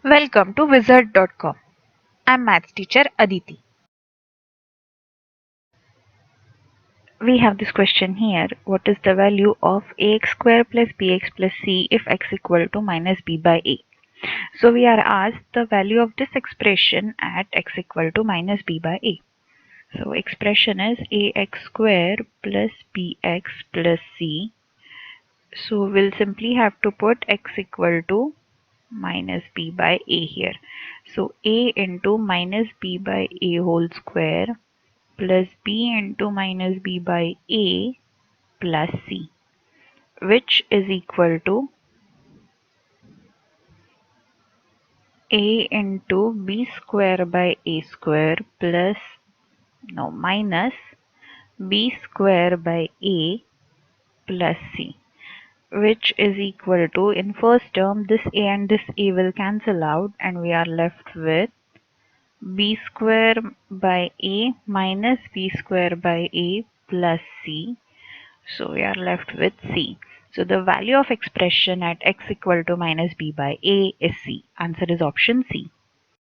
Welcome to wizard.com. I'm maths teacher Aditi. We have this question here. What is the value of ax square plus bx plus c if x equal to minus b by a? So we are asked the value of this expression at x equal to minus b by a. So expression is ax square plus bx plus c. So we'll simply have to put x equal to minus b by a here. So a into minus b by a whole square plus b into minus b by a plus c, which is equal to a into b square by a square plus minus b square by a plus c, which is equal to, in first term, this a and this a will cancel out and we are left with b square by a minus b square by a plus c. So we are left with c. So the value of expression at x equal to minus b by a is c. Answer is option C.